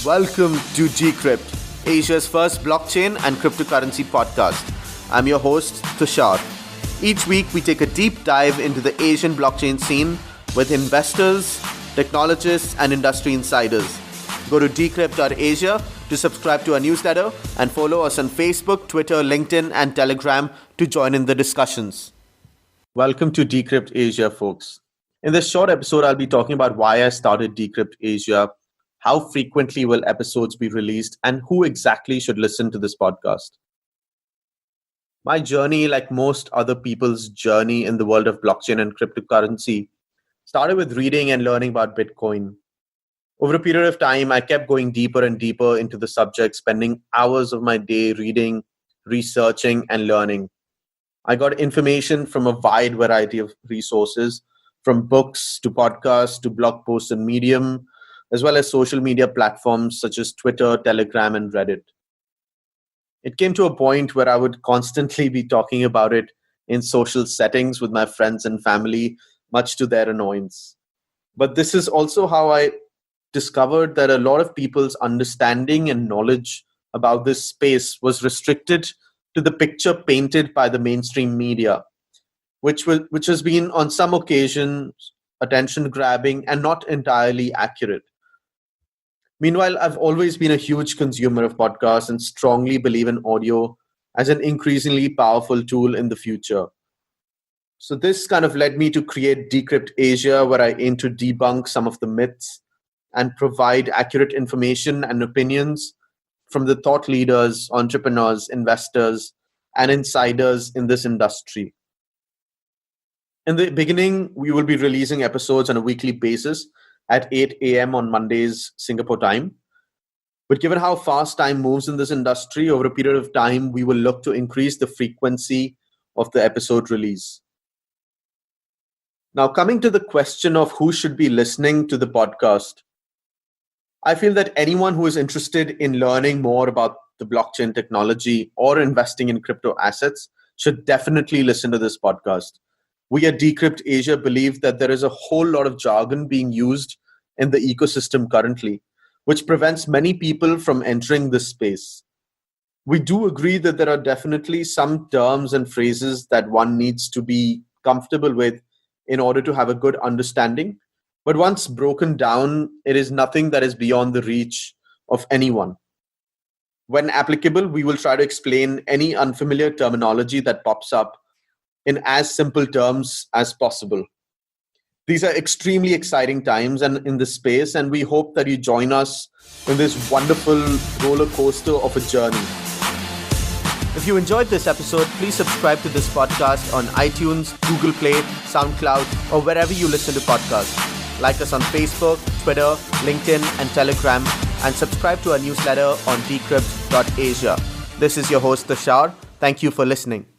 Welcome to Decrypt, Asia's first blockchain and cryptocurrency podcast. I'm your host, Tushar. Each week, we take a deep dive into the Asian blockchain scene with investors, technologists, and industry insiders. Go to decrypt.asia to subscribe to our newsletter and follow us on Facebook, Twitter, LinkedIn, and Telegram to join in the discussions. Welcome to Decrypt Asia, folks. In this short episode, I'll be talking about why I started Decrypt Asia, how frequently will episodes be released, and who exactly should listen to this podcast. My journey, like most other people's journey in the world of blockchain and cryptocurrency, started with reading and learning about Bitcoin. Over a period of time, I kept going deeper and deeper into the subject, spending hours of my day reading, researching, and learning. I got information from a wide variety of resources, from books to podcasts to blog posts and Medium, as well as social media platforms such as Twitter, Telegram, and Reddit. It came to a point where I would constantly be talking about it in social settings with my friends and family, much to their annoyance. But this is also how I discovered that a lot of people's understanding and knowledge about this space was restricted to the picture painted by the mainstream media, which has been on some occasions attention-grabbing and not entirely accurate. Meanwhile, I've always been a huge consumer of podcasts and strongly believe in audio as an increasingly powerful tool in the future. So this kind of led me to create Decrypt Asia, where I aim to debunk some of the myths and provide accurate information and opinions from the thought leaders, entrepreneurs, investors, and insiders in this industry. In the beginning, we will be releasing episodes on a weekly basis at 8 a.m. on Mondays, Singapore time. But given how fast time moves in this industry, over a period of time, we will look to increase the frequency of the episode release. Now, coming to the question of who should be listening to the podcast, I feel that anyone who is interested in learning more about the blockchain technology or investing in crypto assets should definitely listen to this podcast. We at Decrypt Asia believe that there is a whole lot of jargon being used in the ecosystem currently, which prevents many people from entering this space. We do agree that there are definitely some terms and phrases that one needs to be comfortable with in order to have a good understanding. But once broken down, it is nothing that is beyond the reach of anyone. When applicable, we will try to explain any unfamiliar terminology that pops up in as simple terms as possible. These are extremely exciting times and in this space, and we hope that you join us in this wonderful roller coaster of a journey. If you enjoyed this episode, please subscribe to this podcast on iTunes, Google Play, SoundCloud, or wherever you listen to podcasts. Like us on Facebook, Twitter, LinkedIn, and Telegram, and subscribe to our newsletter on decrypt.asia. This is your host, Tushar. Thank you for listening.